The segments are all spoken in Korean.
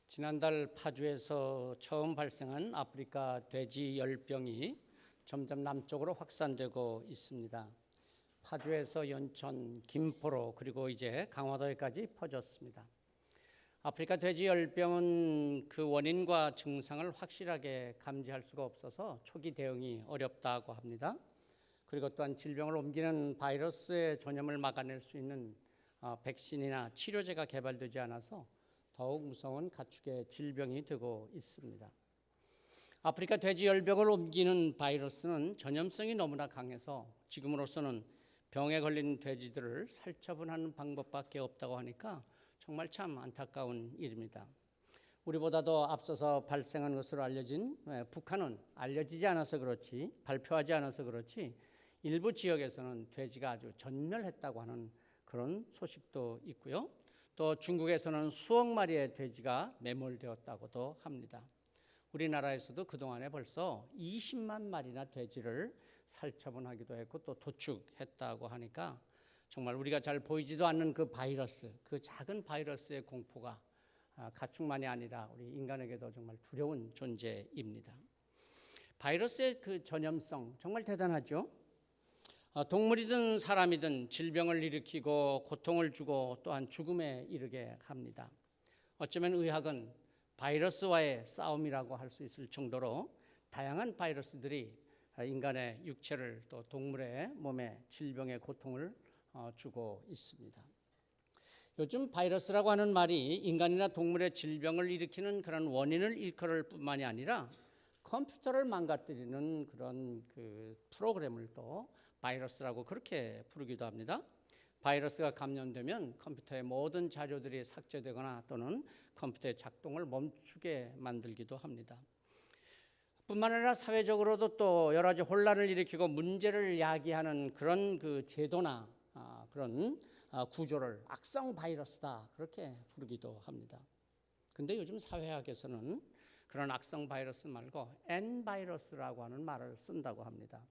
지난달 파주에서 처음 발생한 아프리카 돼지 열병이 점점 남쪽으로 확산되고 있습니다. 파주에서 연천, 김포로 그리고 이제 강화도에까지 퍼졌습니다. 아프리카 돼지 열병은 그 원인과 증상을 확실하게 감지할 수가 없어서 초기 대응이 어렵다고 합니다. 그리고 또한 질병을 옮기는 바이러스의 전염을 막아낼 수 있는 백신이나 치료제가 개발되지 않아서 더욱 무서운 가축의 질병이 되고 있습니다. 아프리카 돼지 열병을 옮기는 바이러스는 전염성이 너무나 강해서 지금으로서는 병에 걸린 돼지들을 살처분하는 방법밖에 없다고 하니까 정말 참 안타까운 일입니다. 우리보다도 앞서서 발생한 것으로 알려진 북한은 알려지지 않아서 그렇지, 발표하지 않아서 그렇지 일부 지역에서는 돼지가 아주 전멸했다고 하는 그런 소식도 있고요. 또 중국에서는 수억 마리의 돼지가 매몰되었다고도 합니다. 우리나라에서도 그동안에 벌써 20만 마리나 돼지를 살처분하기도 했고 또 도축했다고 하니까 정말 우리가 잘 보이지도 않는 그 바이러스, 그 작은 바이러스의 공포가 가축만이 아니라 우리 인간에게도 정말 두려운 존재입니다. 바이러스의 그 전염성 정말 대단하죠. 동물이든 사람이든 질병을 일으키고 고통을 주고 또한 죽음에 이르게 합니다. 어쩌면 의학은 바이러스와의 싸움이라고 할 수 있을 정도로 다양한 바이러스들이 인간의 육체를 또 동물의 몸에 질병의 고통을 주고 있습니다. 요즘 바이러스라고 하는 말이 인간이나 동물의 질병을 일으키는 그런 원인을 일컬을 뿐만이 아니라 컴퓨터를 망가뜨리는 그런 그 프로그램을 또 바이러스라고 그렇게 부르기도 합니다. 바이러스가 감염되면 컴퓨터의 모든 자료들이 삭제되거나 또는 컴퓨터의 작동을 멈추게 만들기도 합니다. 뿐만 아니라 사회적으로도 또 여러 가지 혼란을 일으키고 문제를 야기하는 그런 그 제도나 그런 구조를 악성 바이러스다 그렇게 부르기도 합니다. 근데 요즘 사회학에서는 그런 악성 바이러스 말고 N 바이러스라고 하는 말을 쓴다고 합니다.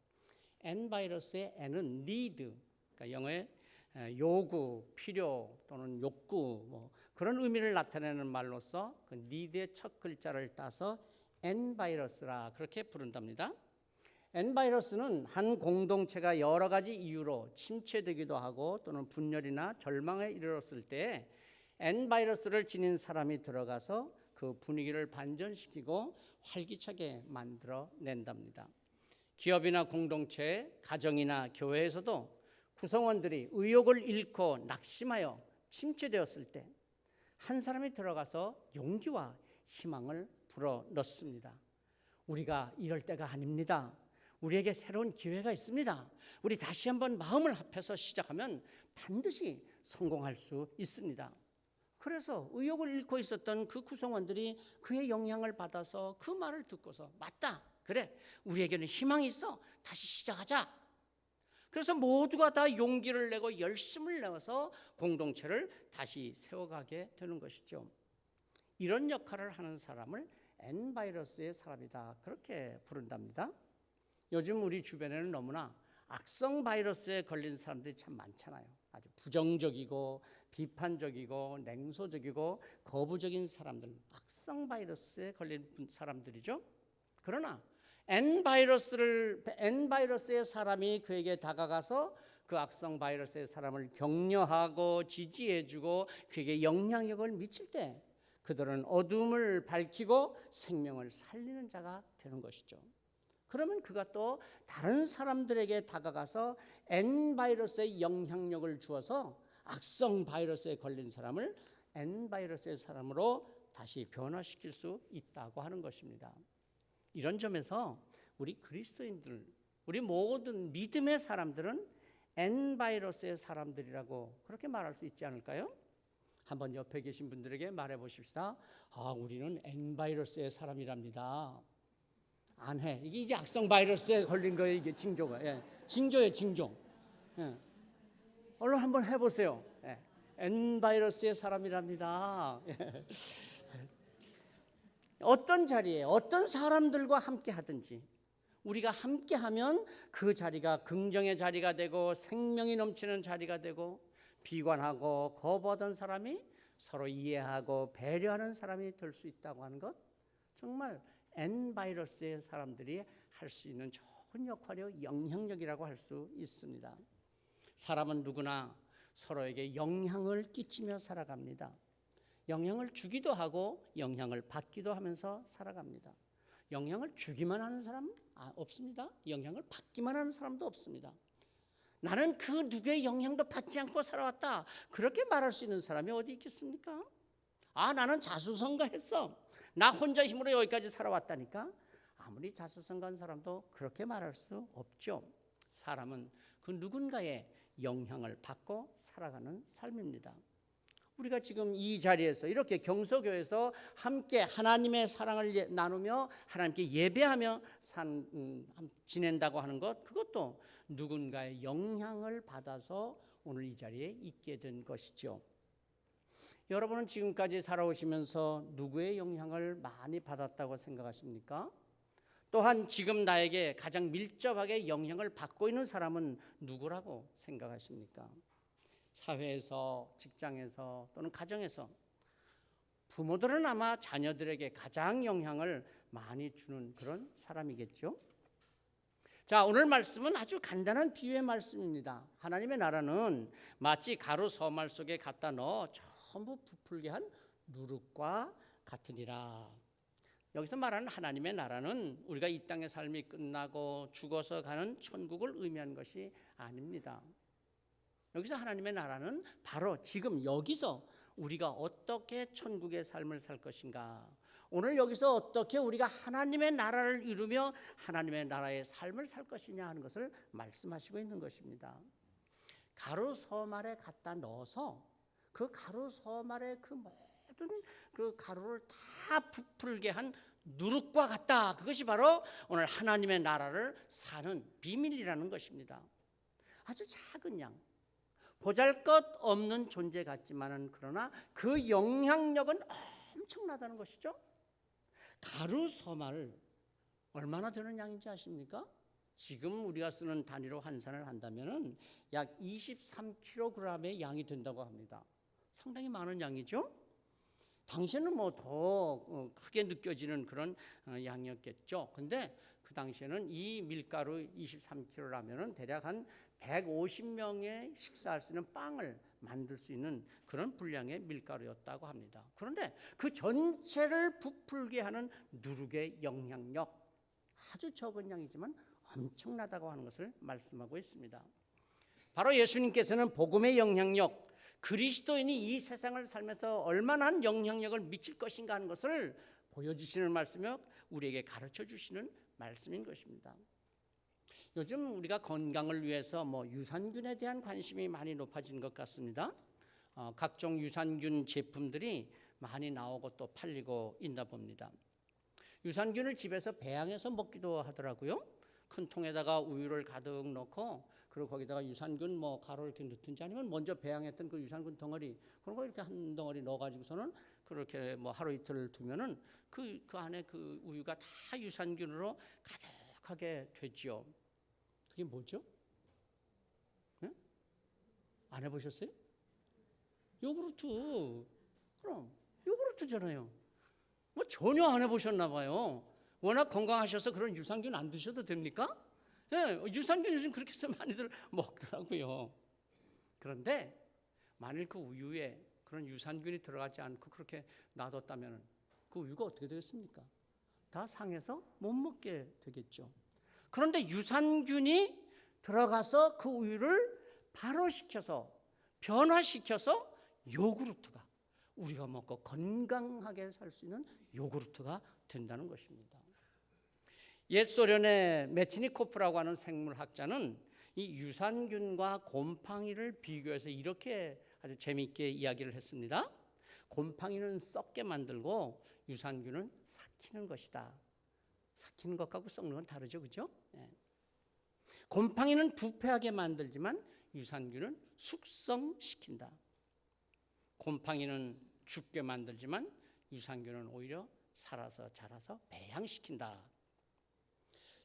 N 바이러스의 N은 need, 그러니까 영어의 요구, 필요 또는 욕구 뭐 그런 의미를 나타내는 말로서 그 need의 첫 글자를 따서 N 바이러스라 그렇게 부른답니다. N 바이러스는 한 공동체가 여러 가지 이유로 침체되기도 하고 또는 분열이나 절망에 이르렀을 때 N 바이러스를 지닌 사람이 들어가서 그 분위기를 반전시키고 활기차게 만들어 낸답니다. 기업이나 공동체, 가정이나 교회에서도 구성원들이 의욕을 잃고 낙심하여 침체되었을 때 한 사람이 들어가서 용기와 희망을 불어넣습니다. 우리가 이럴 때가 아닙니다. 우리에게 새로운 기회가 있습니다. 우리 다시 한번 마음을 합해서 시작하면 반드시 성공할 수 있습니다. 그래서 의욕을 잃고 있었던 그 구성원들이 그의 영향을 받아서 그 말을 듣고서 맞다. 그래, 우리에게는 희망이 있어. 다시 시작하자. 그래서 모두가 다 용기를 내고 열심을 내어서 공동체를 다시 세워가게 되는 것이죠. 이런 역할을 하는 사람을 N 바이러스의 사람이다 그렇게 부른답니다. 요즘 우리 주변에는 너무나 악성 바이러스에 걸린 사람들이 참 많잖아요. 아주 부정적이고 비판적이고 냉소적이고 거부적인 사람들, 악성 바이러스에 걸린 사람들이죠. 그러나 N 바이러스의 사람이 그에게 다가가서 그 악성 바이러스의 사람을 격려하고 지지해주고 그에게 영향력을 미칠 때 그들은 어둠을 밝히고 생명을 살리는 자가 되는 것이죠. 그러면 그가 또 다른 사람들에게 다가가서 N 바이러스의 영향력을 주어서 악성 바이러스에 걸린 사람을 N 바이러스의 사람으로 다시 변화시킬 수 있다고 하는 것입니다. 이런 점에서 우리 그리스도인들, 우리 모든 믿음의 사람들은 N 바이러스의 사람들이라고 그렇게 말할 수 있지 않을까요? 한번 옆에 계신 분들에게 말해 보십시다. 우리는 N 바이러스의 사람이랍니다. 안 해. 이게 이제 악성 바이러스에 걸린 거예요. 이게 징조가. 징조예요, 징조. 얼른 한번 해보세요. N 바이러스의 사람이랍니다. 어떤 자리에 어떤 사람들과 함께 하든지 우리가 함께 하면 그 자리가 긍정의 자리가 되고 생명이 넘치는 자리가 되고 비관하고 거부하던 사람이 서로 이해하고 배려하는 사람이 될 수 있다고 하는 것, 정말 N바이러스의 사람들이 할 수 있는 좋은 역할이요 영향력이라고 할 수 있습니다. 사람은 누구나 서로에게 영향을 끼치며 살아갑니다. 영향을 주기도 하고 영향을 받기도 하면서 살아갑니다. 영향을 주기만 하는 사람 없습니다. 영향을 받기만 하는 사람도 없습니다. 나는 그 누구의 영향도 받지 않고 살아왔다, 그렇게 말할 수 있는 사람이 어디 있겠습니까? 나는 자수성가했어, 나 혼자 힘으로 여기까지 살아왔다니까, 아무리 자수성가한 사람도 그렇게 말할 수 없죠. 사람은 그 누군가의 영향을 받고 살아가는 삶입니다. 우리가 지금 이 자리에서 이렇게 경서교에서 함께 하나님의 사랑을 나누며 하나님께 예배하며 지낸다고 하는 것, 그것도 누군가의 영향을 받아서 오늘 이 자리에 있게 된 것이죠. 여러분은 지금까지 살아오시면서 누구의 영향을 많이 받았다고 생각하십니까? 또한 지금 나에게 가장 밀접하게 영향을 받고 있는 사람은 누구라고 생각하십니까? 사회에서, 직장에서 또는 가정에서 부모들은 아마 자녀들에게 가장 영향을 많이 주는 그런 사람이겠죠. 자, 오늘 말씀은 아주 간단한 비유의 말씀입니다. 하나님의 나라는 마치 가루 서말 속에 갖다 넣어 전부 부풀게 한 누룩과 같으니라. 여기서 말하는 하나님의 나라는 우리가 이 땅의 삶이 끝나고 죽어서 가는 천국을 의미하는 것이 아닙니다. 여기서 하나님의 나라는 바로 지금 여기서 우리가 어떻게 천국의 삶을 살 것인가, 오늘 여기서 어떻게 우리가 하나님의 나라를 이루며 하나님의 나라의 삶을 살 것이냐 하는 것을 말씀하시고 있는 것입니다. 가루 서말에 갖다 넣어서 그 가루 서말의 그 모든 그 가루를 다 부풀게 한 누룩과 같다, 그것이 바로 오늘 하나님의 나라를 사는 비밀이라는 것입니다. 아주 작은 양, 보잘것없는 존재 같지만은 그러나 그 영향력은 엄청나다는 것이죠. 가루 서말 얼마나 되는 양인지 아십니까? 지금 우리가 쓰는 단위로 환산을 한다면은 약 23kg의 양이 된다고 합니다. 상당히 많은 양이죠. 당시에는 뭐 더 크게 느껴지는 그런 양이었겠죠. 근데 그 당시에는 이 밀가루 23kg라면은 대략 한 150명의 식사할 수 있는 빵을 만들 수 있는 그런 분량의 밀가루였다고 합니다. 그런데 그 전체를 부풀게 하는 누룩의 영향력, 아주 적은 양이지만 엄청나다고 하는 것을 말씀하고 있습니다. 바로 예수님께서는 복음의 영향력, 그리스도인이 이 세상을 살면서 얼마나 영향력을 미칠 것인가 하는 것을 보여주시는 말씀이며 우리에게 가르쳐 주시는 말씀인 것입니다. 요즘 우리가 건강을 위해서 유산균에 대한 관심이 많이 높아진 것 같습니다. 각종 유산균 제품들이 많이 나오고 또 팔리고 있나 봅니다. 유산균을 집에서 배양해서 먹기도 하더라고요. 큰 통에다가 우유를 가득 넣고 그리고 거기다가 유산균 가루 이렇게 넣든지 아니면 먼저 배양했던 그 유산균 덩어리 그런 거 이렇게 한 덩어리 넣어가지고서는 그렇게 하루 이틀 두면은 그 안에 그 우유가 다 유산균으로 가득하게 되죠. 그게 뭐죠? 네? 안 해보셨어요? 요구르트. 그럼 요구르트잖아요. 전혀 안 해보셨나 봐요. 워낙 건강하셔서 그런 유산균 안 드셔도 됩니까? 네, 유산균 요즘 그렇게 해서 많이들 먹더라고요. 그런데 만일 그 우유에 그런 유산균이 들어가지 않고 그렇게 놔뒀다면 그 우유가 어떻게 되겠습니까? 다 상해서 못 먹게 되겠죠. 그런데 유산균이 들어가서 그 우유를 발효시켜서 변화시켜서 요구르트가, 우리가 먹고 건강하게 살 수 있는 요구르트가 된다는 것입니다. 옛 소련의 메치니코프라고 하는 생물학자는 이 유산균과 곰팡이를 비교해서 이렇게 아주 재미있게 이야기를 했습니다. 곰팡이는 썩게 만들고 유산균은 삭히는 것이다. 삭히는 것하고 썩는 건 다르죠, 그죠? 네. 곰팡이는 부패하게 만들지만 유산균은 숙성시킨다. 곰팡이는 죽게 만들지만 유산균은 오히려 살아서 자라서 배양시킨다.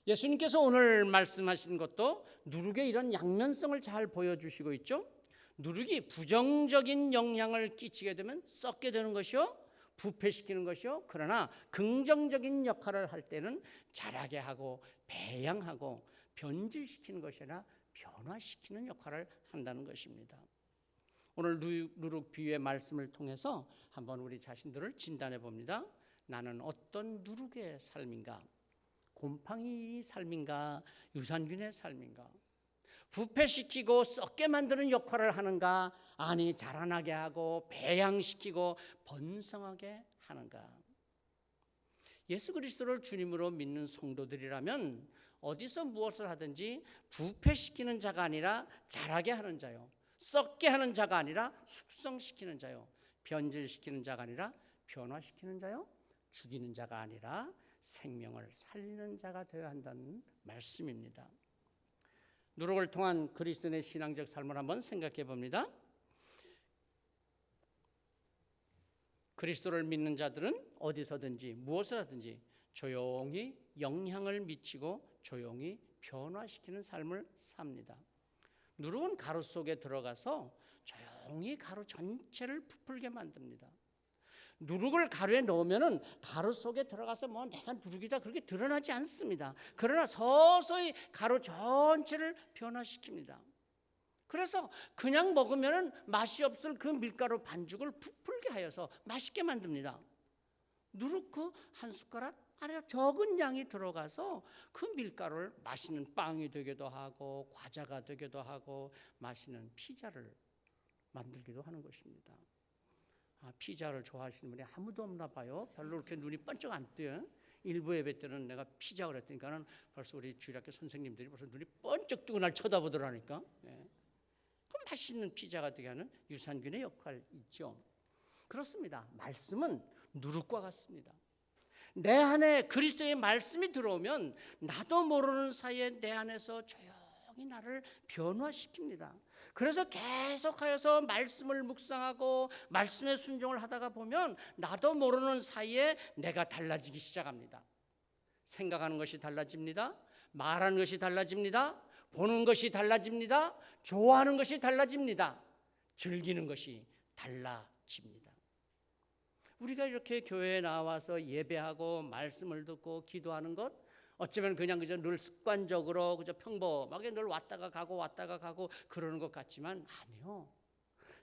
예수님께서 오늘 말씀하신 것도 누룩의 이런 양면성을 잘 보여주시고 있죠. 누룩이 부정적인 영향을 끼치게 되면 썩게 되는 것이요, 부패시키는 것이요, 그러나 긍정적인 역할을 할 때는 자라게 하고 배양하고 변질시키는 것이 아니라 변화시키는 역할을 한다는 것입니다. 오늘 누룩 비유의 말씀을 통해서 한번 우리 자신들을 진단해 봅니다. 나는 어떤 누룩의 삶인가? 곰팡이 삶인가? 유산균의 삶인가? 부패시키고 썩게 만드는 역할을 하는가? 아니, 자라나게 하고 배양시키고 번성하게 하는가? 예수 그리스도를 주님으로 믿는 성도들이라면 어디서 무엇을 하든지 부패시키는 자가 아니라 자라게 하는 자요, 썩게 하는 자가 아니라 숙성시키는 자요, 변질시키는 자가 아니라 변화시키는 자요, 죽이는 자가 아니라 생명을 살리는 자가 되어야 한다는 말씀입니다. 누룩을 통한 그리스도인의 신앙적 삶을 한번 생각해 봅니다. 그리스도를 믿는 자들은 어디서든지 무엇을 하든지 조용히 영향을 미치고 조용히 변화시키는 삶을 삽니다. 누룩은 가루 속에 들어가서 조용히 가루 전체를 부풀게 만듭니다. 누룩을 가루에 넣으면은 가루 속에 들어가서 뭐 내가 누룩이다 그렇게 드러나지 않습니다. 그러나 서서히 가루 전체를 변화시킵니다. 그래서 그냥 먹으면은 맛이 없을 그 밀가루 반죽을 부풀게 하여서 맛있게 만듭니다. 누룩 그 한 숟가락 안에 적은 양이 들어가서 그 밀가루를 맛있는 빵이 되기도 하고 과자가 되기도 하고 맛있는 피자를 만들기도 하는 것입니다. 피자를 좋아하시는 분이 아무도 없나 봐요. 별로 그렇게 눈이 번쩍 안 뜨요. 일부 예배 때는 내가 피자 그랬더니까는 벌써 우리 주일학교 선생님들이 벌써 눈이 번쩍 뜨고 날 쳐다보더라니까. 그 맛있는 피자가 되게 하는 유산균의 역할이 있죠. 그렇습니다. 말씀은 누룩과 같습니다. 내 안에 그리스도의 말씀이 들어오면 나도 모르는 사이에 내 안에서 조용히 나를 변화시킵니다. 그래서 계속하여서 말씀을 묵상하고 말씀에 순종을 하다가 보면 나도 모르는 사이에 내가 달라지기 시작합니다. 생각하는 것이 달라집니다. 말하는 것이 달라집니다. 보는 것이 달라집니다. 좋아하는 것이 달라집니다. 즐기는 것이 달라집니다. 우리가 이렇게 교회에 나와서 예배하고 말씀을 듣고 기도하는 것 어쩌면 그냥 그저 늘 습관적으로 그저 평범하게 늘 왔다가 가고 그러는 것 같지만 아니요.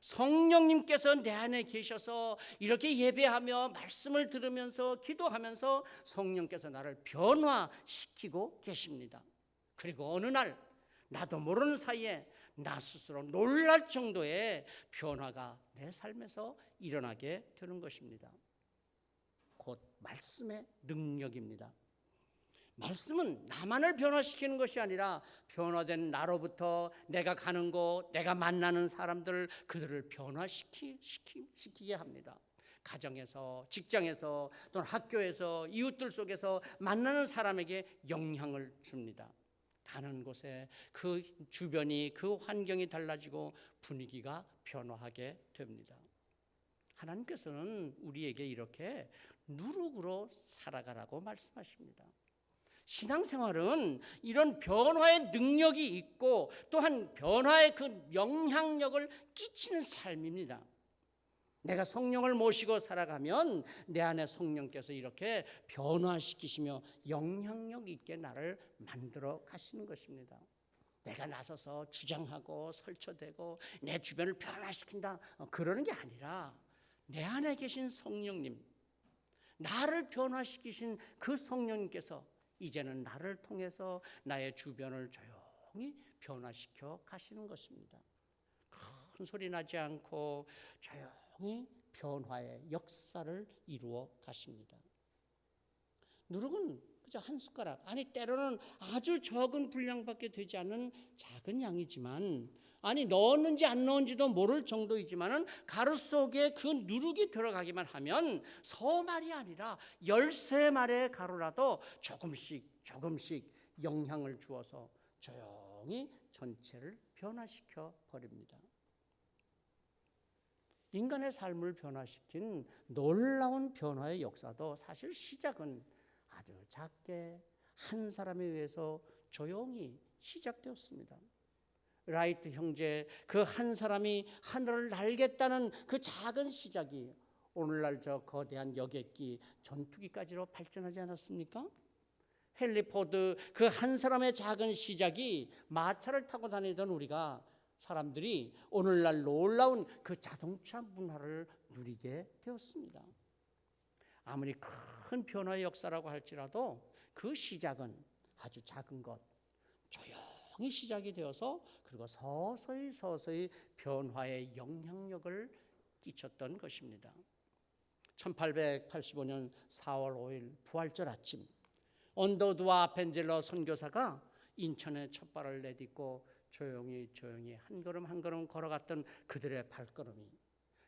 성령님께서 내 안에 계셔서 이렇게 예배하며 말씀을 들으면서 기도하면서 성령께서 나를 변화시키고 계십니다. 그리고 어느 날 나도 모르는 사이에 나 스스로 놀랄 정도의 변화가 내 삶에서 일어나게 되는 것입니다. 곧 말씀의 능력입니다. 말씀은 나만을 변화시키는 것이 아니라 변화된 나로부터 내가 가는 곳, 내가 만나는 사람들, 그들을 변화시키게 합니다. 가정에서, 직장에서, 또는 학교에서, 이웃들 속에서 만나는 사람에게 영향을 줍니다. 가는 곳에 그 주변이, 그 환경이 달라지고 분위기가 변화하게 됩니다. 하나님께서는 우리에게 이렇게 누룩으로 살아가라고 말씀하십니다. 신앙생활은 이런 변화의 능력이 있고 또한 변화의 그 영향력을 끼치는 삶입니다. 내가 성령을 모시고 살아가면 내 안에 성령께서 이렇게 변화시키시며 영향력 있게 나를 만들어 가시는 것입니다. 내가 나서서 주장하고 설쳐대고 내 주변을 변화시킨다 그러는 게 아니라 내 안에 계신 성령님, 나를 변화시키신 그 성령님께서 이제는 나를 통해서 나의 주변을 조용히 변화시켜 가시는 것입니다. 큰 소리 나지 않고 조용히 변화의 역사를 이루어 가십니다. 누룩은 그저 한 숟가락, 아니 때로는 아주 적은 분량밖에 되지 않는 작은 양이지만, 아니 넣었는지 안 넣은지도 모를 정도이지만은 가루 속에 그 누룩이 들어가기만 하면 서말이 아니라 13말의 가루라도 조금씩 영향을 주어서 조용히 전체를 변화시켜 버립니다. 인간의 삶을 변화시킨 놀라운 변화의 역사도 사실 시작은 아주 작게 한 사람에 의해서 조용히 시작되었습니다. 라이트 형제 그 한 사람이 하늘을 날겠다는 그 작은 시작이 오늘날 저 거대한 여객기 전투기까지로 발전하지 않았습니까? 헨리 포드 그 한 사람의 작은 시작이 마차를 타고 다니던 우리가 사람들이 오늘날 놀라운 그 자동차 문화를 누리게 되었습니다. 아무리 큰 변화의 역사라고 할지라도 그 시작은 아주 작은 것, 조용히 시작이 되어서 그리고 서서히 변화의 영향력을 끼쳤던 것입니다. 1885년 4월 5일 부활절 아침, 언더우드와 아펜젤러 선교사가 인천에 첫 발을 내딛고 조용히 한 걸음 한 걸음 걸어갔던 그들의 발걸음이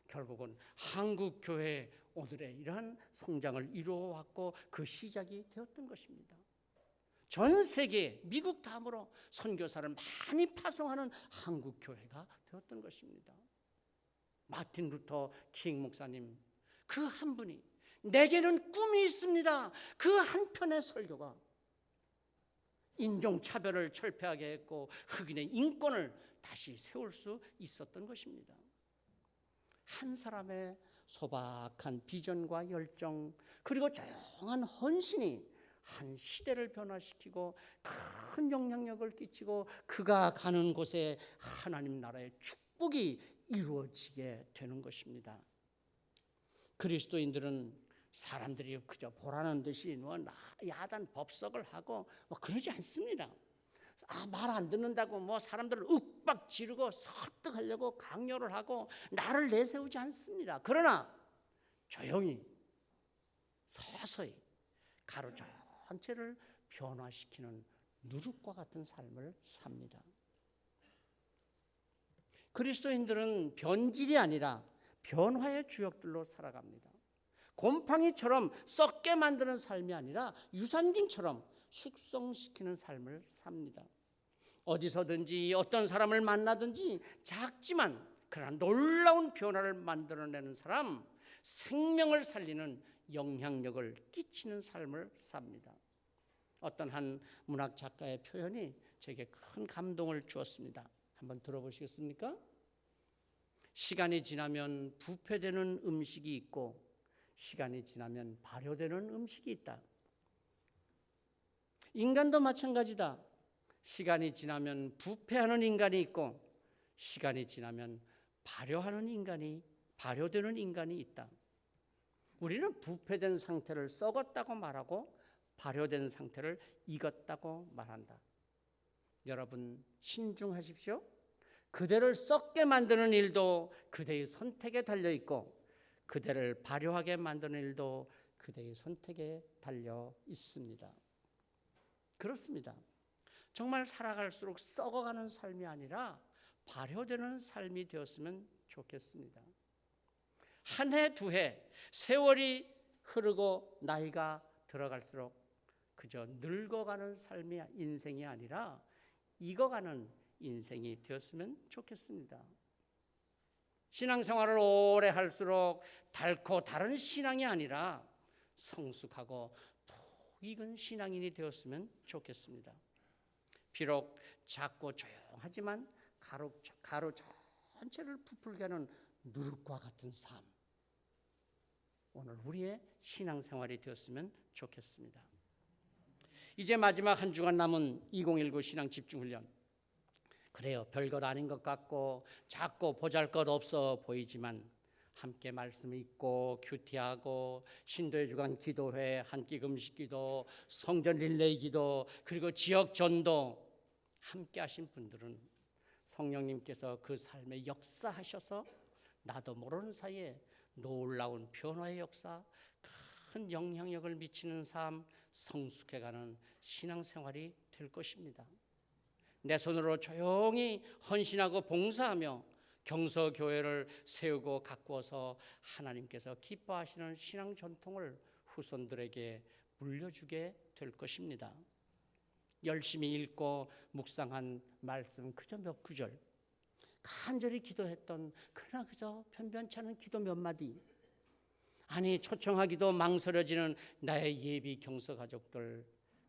결국은 한국교회 오늘의 이러한 성장을 이루어왔고 그 시작이 되었던 것입니다. 전 세계 미국 다음으로 선교사를 많이 파송하는 한국교회가 되었던 것입니다. 마틴 루터 킹 목사님 그 한 분이 내게는 꿈이 있습니다. 그 한 편의 설교가 인종차별을 철폐하게 했고 흑인의 인권을 다시 세울 수 있었던 것입니다. 한 사람의 소박한 비전과 열정 그리고 조용한 헌신이 한 시대를 변화시키고 큰 영향력을 끼치고 그가 가는 곳에 하나님 나라의 축복이 이루어지게 되는 것입니다. 그리스도인들은 사람들이 그저 보라는 듯이 야단 법석을 하고 그러지 않습니다. 말 안 듣는다고 사람들을 윽박 지르고 설득하려고 강요를 하고 나를 내세우지 않습니다. 그러나 조용히 서서히 가로 전체를 변화시키는 누룩과 같은 삶을 삽니다. 그리스도인들은 변질이 아니라 변화의 주역들로 살아갑니다. 곰팡이처럼 썩게 만드는 삶이 아니라 유산균처럼 숙성시키는 삶을 삽니다. 어디서든지 어떤 사람을 만나든지 작지만 그러나 놀라운 변화를 만들어내는 사람, 생명을 살리는 영향력을 끼치는 삶을 삽니다. 어떤 한 문학 작가의 표현이 제게 큰 감동을 주었습니다. 한번 들어보시겠습니까? 시간이 지나면 부패되는 음식이 있고 시간이 지나면 발효되는 음식이 있다. 인간도 마찬가지다. 시간이 지나면 부패하는 인간이 있고 시간이 지나면 발효되는 인간이 있다. 우리는 부패된 상태를 썩었다고 말하고 발효된 상태를 익었다고 말한다. 여러분 신중하십시오. 그대를 썩게 만드는 일도 그대의 선택에 달려있고 그대를 발효하게 만드는 일도 그대의 선택에 달려 있습니다. 그렇습니다. 정말 살아갈수록 썩어가는 삶이 아니라 발효되는 삶이 되었으면 좋겠습니다. 한 해, 두 해, 세월이 흐르고 나이가 들어갈수록 그저 늙어가는 삶이 인생이 아니라 익어가는 인생이 되었으면 좋겠습니다. 신앙생활을 오래 할수록 닳고 다른 신앙이 아니라 성숙하고 푹 익은 신앙인이 되었으면 좋겠습니다. 비록 작고 조용하지만 가로 전체를 부풀게 하는 누룩과 같은 삶, 오늘 우리의 신앙생활이 되었으면 좋겠습니다. 이제 마지막 한 주간 남은 2019 신앙 집중훈련. 그래요, 별것 아닌 것 같고 작고 보잘것없어 보이지만 함께 말씀 읽고 큐티하고 신도의 주간 기도회, 한 끼 금식 기도, 성전 릴레이 기도, 그리고 지역 전도 함께 하신 분들은 성령님께서 그 삶에 역사하셔서 나도 모르는 사이에 놀라운 변화의 역사, 큰 영향력을 미치는 삶, 성숙해가는 신앙생활이 될 것입니다. 내 손으로 조용히 헌신하고 봉사하며 경서교회를 세우고 가꾸어서 하나님께서 기뻐하시는 신앙 전통을 후손들에게 물려주게 될 것입니다. 열심히 읽고 묵상한 말씀 그저 몇 구절, 간절히 기도했던 그러나 그저 변변치 않은 기도 몇 마디, 아니 초청하기도 망설여지는 나의 예비 경서 가족들,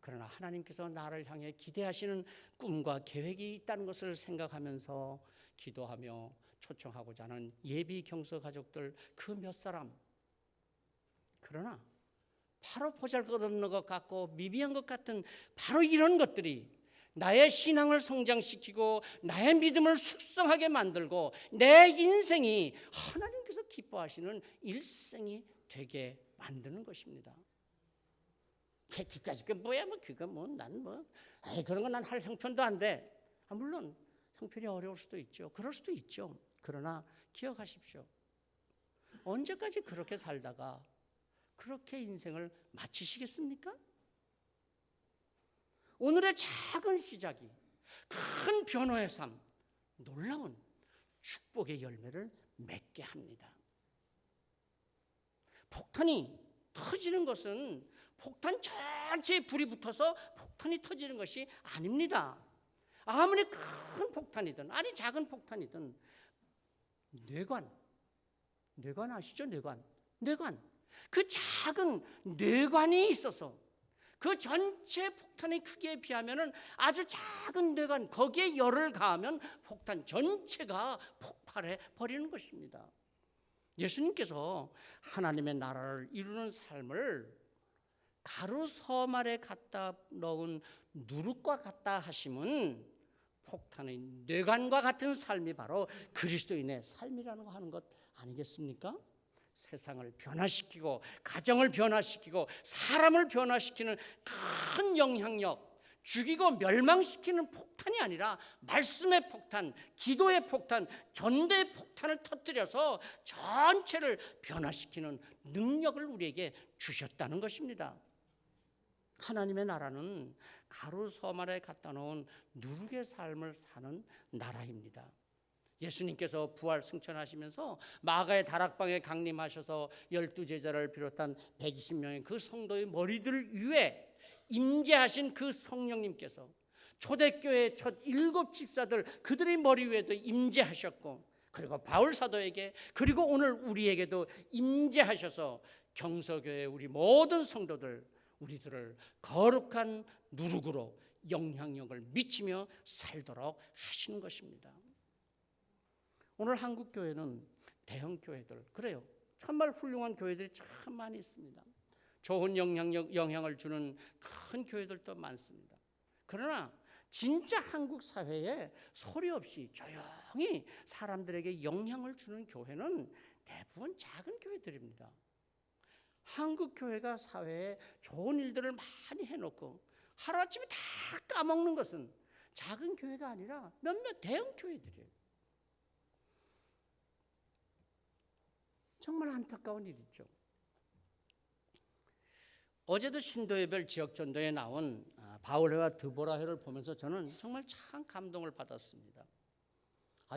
그러나 하나님께서 나를 향해 기대하시는 꿈과 계획이 있다는 것을 생각하면서 기도하며 초청하고자 하는 예비 경서 가족들 그 몇 사람, 그러나 바로 보잘것없는 것 같고 미비한 것 같은 바로 이런 것들이 나의 신앙을 성장시키고 나의 믿음을 숙성하게 만들고 내 인생이 하나님께서 기뻐하시는 일생이 되게 만드는 것입니다. 그까짓 게 뭐야? 그거 난 그런 거 난 할 형편도 안 돼. 물론 형편이 어려울 수도 있죠. 그럴 수도 있죠. 그러나 기억하십시오. 언제까지 그렇게 살다가 그렇게 인생을 마치시겠습니까? 오늘의 작은 시작이 큰 변화의 삶, 놀라운 축복의 열매를 맺게 합니다. 폭탄이 터지는 것은 폭탄 전체에 불이 붙어서 폭탄이 터지는 것이 아닙니다. 아무리 큰 폭탄이든 아니 작은 폭탄이든 뇌관 아시죠? 뇌관 그 작은 뇌관이 있어서 그 전체 폭탄의 크기에 비하면 아주 작은 뇌관 거기에 열을 가하면 폭탄 전체가 폭발해 버리는 것입니다. 예수님께서 하나님의 나라를 이루는 삶을 가루 서말에 갖다 넣은 누룩과 같다 하심은 폭탄의 뇌관과 같은 삶이 바로 그리스도인의 삶이라는 거 하는 것 아니겠습니까? 세상을 변화시키고 가정을 변화시키고 사람을 변화시키는 큰 영향력, 죽이고 멸망시키는 폭탄이 아니라 말씀의 폭탄, 기도의 폭탄, 전도의 폭탄을 터뜨려서 전체를 변화시키는 능력을 우리에게 주셨다는 것입니다. 하나님의 나라는 가루 서말에 갖다 놓은 누룩의 삶을 사는 나라입니다. 예수님께서 부활 승천하시면서 마가의 다락방에 강림하셔서 12제자를 비롯한 120명의 그 성도의 머리들 위에 임재하신 그 성령님께서 초대교회의 첫 7 집사들 그들의 머리 위에도 임재하셨고, 그리고 바울 사도에게 그리고 오늘 우리에게도 임재하셔서 경서교회 우리 모든 성도들 우리들을 거룩한 누룩으로 영향력을 미치며 살도록 하시는 것입니다. 오늘 한국 교회는 대형 교회들, 그래요, 정말 훌륭한 교회들이 참 많이 있습니다. 좋은 영향을 주는 큰 교회들도 많습니다. 그러나 진짜 한국 사회에 소리 없이 조용히 사람들에게 영향을 주는 교회는 대부분 작은 교회들입니다. 한국 교회가 사회에 좋은 일들을 많이 해놓고 하루아침에 다 까먹는 것은 작은 교회가 아니라 몇몇 대형 교회들이에요. 정말 안타까운 일이죠. 어제도 신도예별 지역전도에 나온 바울회와 드보라회를 보면서 저는 정말 참 감동을 받았습니다.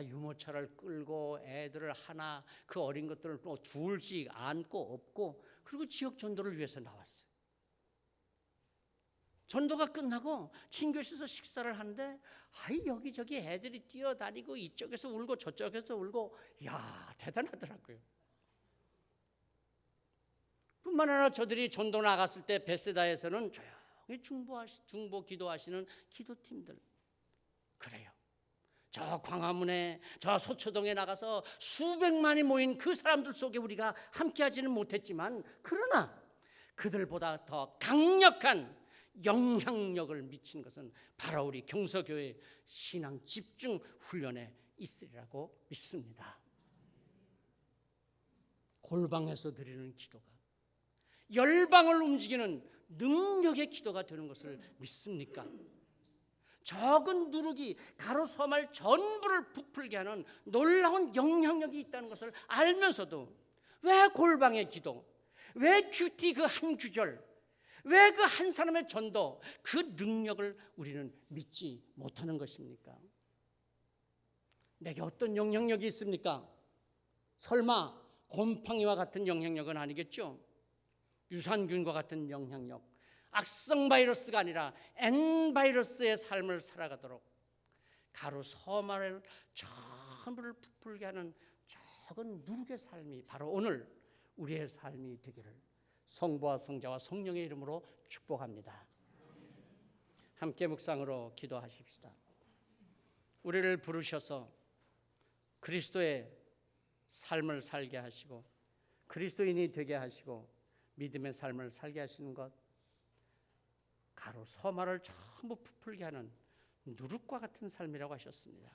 유모차를 끌고 애들을 하나, 그 어린 것들을 또 둘씩 안고 업고, 그리고 지역전도를 위해서 나왔어요. 전도가 끝나고 친교실에서 식사를 하는데 여기저기 애들이 뛰어다니고 이쪽에서 울고 저쪽에서 울고, 이야, 대단하더라고요. 뿐만 아니라 저들이 전도 나갔을 때 베세다에서는 조용히 중보 기도하시는 기도팀들, 그래요. 저 광화문에, 저 서초동에 나가서 수백만이 모인 그 사람들 속에 우리가 함께하지는 못했지만, 그러나 그들보다 더 강력한 영향력을 미친 것은 바로 우리 경서교회 신앙 집중 훈련에 있으리라고 믿습니다. 골방에서 드리는 기도가 열방을 움직이는 능력의 기도가 되는 것을 믿습니까? 적은 누룩이 가루 서말 전부를 부풀게 하는 놀라운 영향력이 있다는 것을 알면서도 왜 골방의 기도, 왜 큐티 그 한 구절, 왜 그 한 사람의 전도, 그 능력을 우리는 믿지 못하는 것입니까? 내게 어떤 영향력이 있습니까? 설마 곰팡이와 같은 영향력은 아니겠죠? 유산균과 같은 영향력, 악성 바이러스가 아니라 N 바이러스의 삶을 살아가도록 가루 서말을 전부를 부풀게 하는 적은 누룩의 삶이 바로 오늘 우리의 삶이 되기를 성부와 성자와 성령의 이름으로 축복합니다. 함께 묵상으로 기도하십시다. 우리를 부르셔서 그리스도의 삶을 살게 하시고 그리스도인이 되게 하시고 믿음의 삶을 살게 하시는 것, 가로 서말을 전부 부풀게 하는 누룩과 같은 삶이라고 하셨습니다.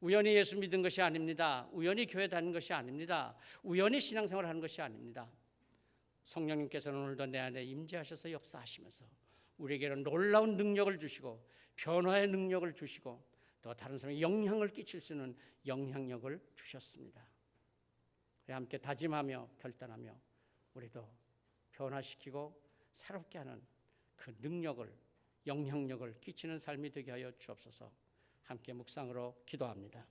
우연히 예수 믿은 것이 아닙니다. 우연히 교회 다니는 것이 아닙니다. 우연히 신앙생활을 하는 것이 아닙니다. 성령님께서는 오늘도 내 안에 임재하셔서 역사하시면서 우리에게는 놀라운 능력을 주시고 변화의 능력을 주시고 또 다른 사람에게 영향을 끼칠 수 있는 영향력을 주셨습니다. 함께 다짐하며 결단하며 우리도 변화시키고 새롭게 하는 그 능력을, 영향력을 끼치는 삶이 되게 하여 주옵소서. 함께 묵상으로 기도합니다.